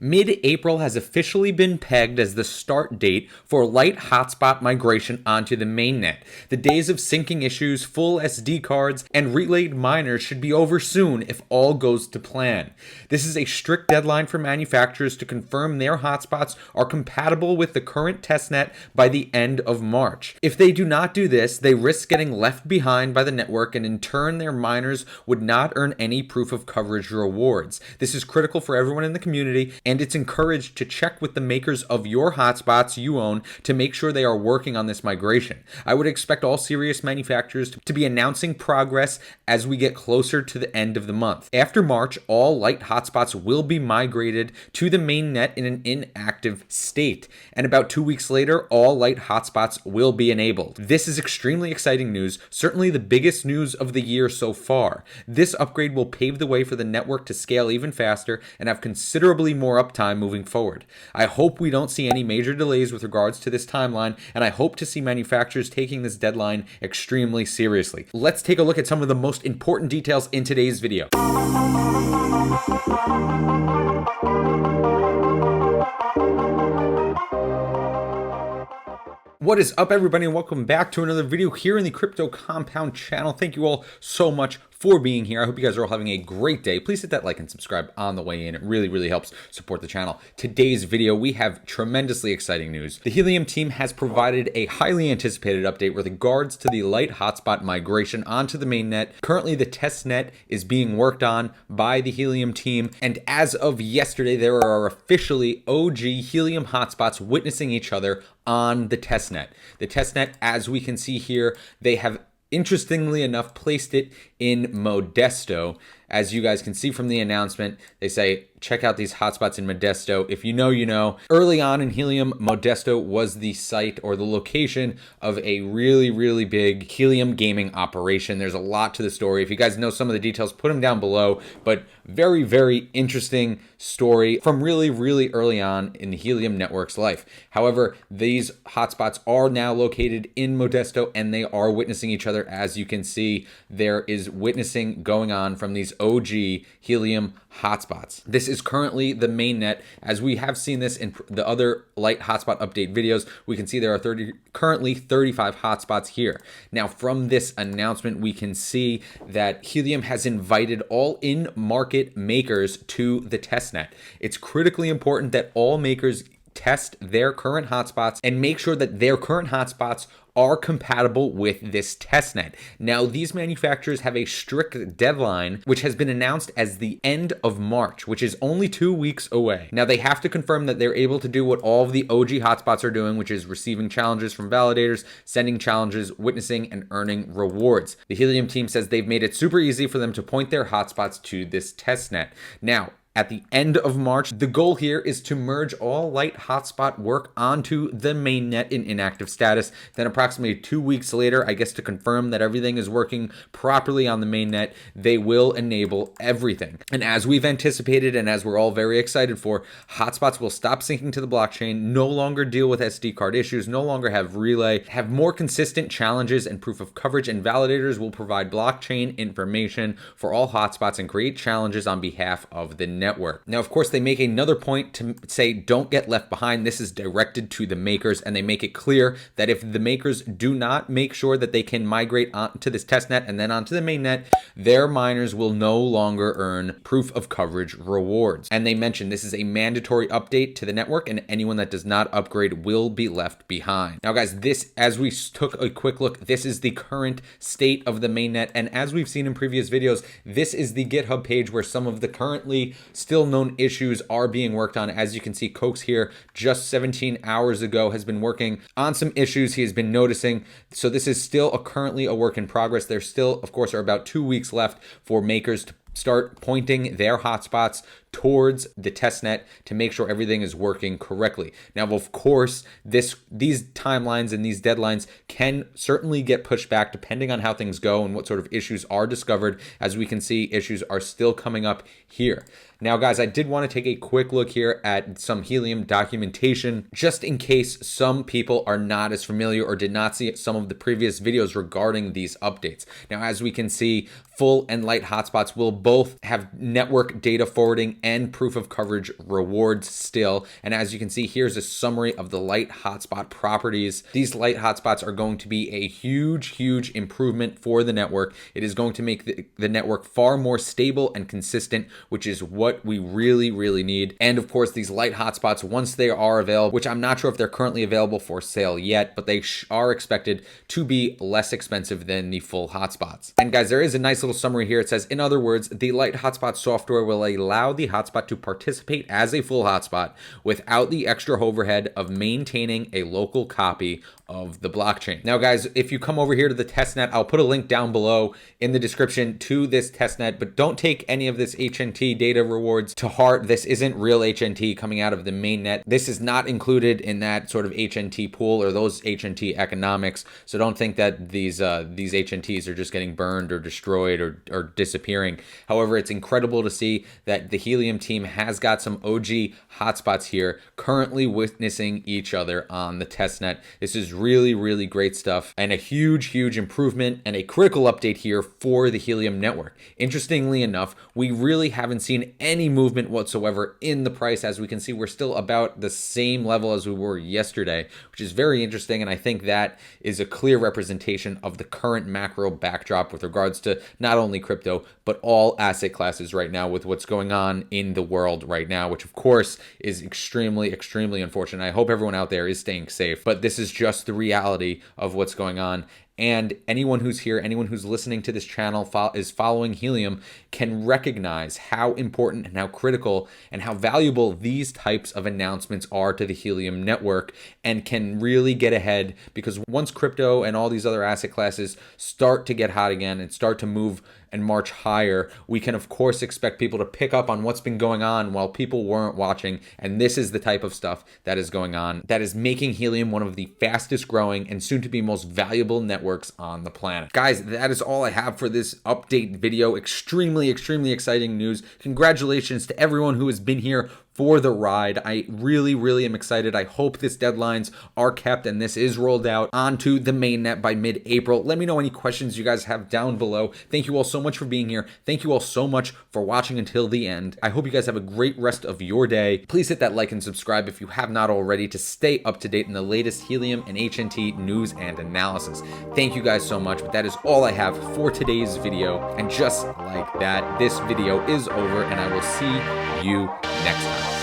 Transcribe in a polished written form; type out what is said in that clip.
Mid-April has officially been pegged as the start date for light hotspot migration onto the mainnet. The days of syncing issues, full SD cards, and relayed miners should be over soon if all goes to plan. This is a strict deadline for manufacturers to confirm their hotspots are compatible with the current testnet by the end of March. If they do not do this, they risk getting left behind by the network, and in turn their miners would not earn any proof of coverage rewards. This is critical for everyone in the community, and it's encouraged to check with the makers of your hotspots you own to make sure they are working on this migration. I would expect all serious manufacturers to be announcing progress as we get closer to the end of the month. After March, all light hotspots will be migrated to the mainnet in an inactive state, and about 2 weeks later, all light hotspots will be enabled. This is extremely exciting news, certainly the biggest news of the year so far. This upgrade will pave the way for the network to scale even faster and have considerably more uptime moving forward. I hope we don't see any major delays with regards to this timeline, and I hope to see manufacturers taking this deadline extremely seriously. Let's take a look at some of the most important details in today's video. What is up, everybody, and welcome back to another video here in the Crypto Compound channel. Thank you all so much for being here. I hope you guys are all having a great day. Please hit that like and subscribe on the way in. It really helps support the channel. Today's video, we have tremendously exciting news. The Helium team has provided a highly anticipated update with regards to the light hotspot migration onto the mainnet. Currently, the testnet is being worked on by the Helium team, and as of yesterday, there are officially OG Helium hotspots witnessing each other on the testnet. The testnet, as we can see here, they have interestingly enough placed it in Modesto. As you guys can see from the announcement, they say, check out these hotspots in Modesto. If you know, you know. Early on in Helium, Modesto was the site or the location of a really big Helium gaming operation. There's a lot to the story. If you guys know some of the details, put them down below. But very interesting story from really early on in the Helium network's life. However, these hotspots are now located in Modesto, and they are witnessing each other. As you can see, there is witnessing going on from these OG Helium hotspots. This is currently the mainnet. As we have seen this in the other light hotspot update videos, we can see there are currently 35 hotspots here. Now, from this announcement, we can see that Helium has invited all in-market makers to the testnet. It's critically important that all makers test their current hotspots and make sure that their current hotspots are compatible with this testnet. Now, these manufacturers have a strict deadline, which has been announced as the end of March, which is only 2 weeks away. Now, they have to confirm that they're able to do what all of the OG hotspots are doing, which is receiving challenges from validators, sending challenges, witnessing, and earning rewards. The Helium team says they've made it super easy for them to point their hotspots to this testnet. Now, at the end of March, the goal here is to merge all light hotspot work onto the mainnet in inactive status. Then approximately 2 weeks later, I guess to confirm that everything is working properly on the mainnet, they will enable everything. And as we've anticipated and as we're all very excited for, hotspots will stop syncing to the blockchain, no longer deal with SD card issues, no longer have relay, have more consistent challenges and proof of coverage, and validators will provide blockchain information for all hotspots and create challenges on behalf of the network. Now, of course, they make another point to say don't get left behind. This is directed to the makers, and they make it clear that if the makers do not make sure that they can migrate onto this testnet and then onto the mainnet, their miners will no longer earn proof of coverage rewards. And they mentioned this is a mandatory update to the network, and anyone that does not upgrade will be left behind. Now, guys, this, as we took a quick look, this is the current state of the mainnet, and as we've seen in previous videos, this is the GitHub page where some of the currently still known issues are being worked on. As you can see, Coax here just 17 hours ago has been working on some issues he has been noticing. So this is still currently a work in progress. There still, of course, are about 2 weeks left for makers to start pointing their hotspots towards the testnet to make sure everything is working correctly. Now, of course, these timelines and these deadlines can certainly get pushed back depending on how things go and what sort of issues are discovered. As we can see, issues are still coming up here. Now, guys, I did want to take a quick look here at some Helium documentation, just in case some people are not as familiar or did not see some of the previous videos regarding these updates. Now, as we can see, full and light hotspots will both have network data forwarding and proof of coverage rewards still. And as you can see, here's a summary of the light hotspot properties. These light hotspots are going to be a huge improvement for the network. It is going to make the network far more stable and consistent, which is what we really need. And of course, these light hotspots, once they are available, which I'm not sure if they're currently available for sale yet, but they are expected to be less expensive than the full hotspots. And guys, there is a nice little summary here. It says, in other words, the light hotspot software will allow the hotspot to participate as a full hotspot without the extra overhead of maintaining a local copy of the blockchain. Now guys, if you come over here to the testnet, I'll put a link down below in the description to this testnet, but don't take any of this HNT data rewards to heart. This isn't real HNT coming out of the mainnet. This is not included in that sort of HNT pool or those HNT economics. So don't think that these HNTs are just getting burned or destroyed or disappearing. However, it's incredible to see that the Helium team has got some OG hotspots here currently witnessing each other on the testnet. This is really great stuff and a huge improvement and a critical update here for the Helium network. Interestingly enough, we really haven't seen any movement whatsoever in the price. As we can see, we're still about the same level as we were yesterday, which is very interesting, and I think that is a clear representation of the current macro backdrop with regards to not only crypto but all asset classes right now with what's going on in the world right now, which of course is extremely unfortunate. I hope everyone out there is staying safe, but this is just the reality of what's going on. And anyone who's here, anyone who's listening to this channel is following Helium can recognize how important and how critical and how valuable these types of announcements are to the Helium network, and can really get ahead, because once crypto and all these other asset classes start to get hot again and start to move and march higher, we can of course expect people to pick up on what's been going on while people weren't watching. And this is the type of stuff that is going on that is making Helium one of the fastest growing and soon to be most valuable networks on the planet. Guys, that is all I have for this update video. Extremely exciting news. Congratulations to everyone who has been here for the ride. I really am excited. I hope this deadlines are kept and this is rolled out onto the mainnet by mid-April. Let me know any questions you guys have down below. Thank you all so much for being here. Thank you all so much for watching until the end. I hope you guys have a great rest of your day. Please hit that like and subscribe if you have not already to stay up to date in the latest Helium and HNT news and analysis. Thank you guys so much, but that is all I have for today's video. And just like that, this video is over, and I will see you next time.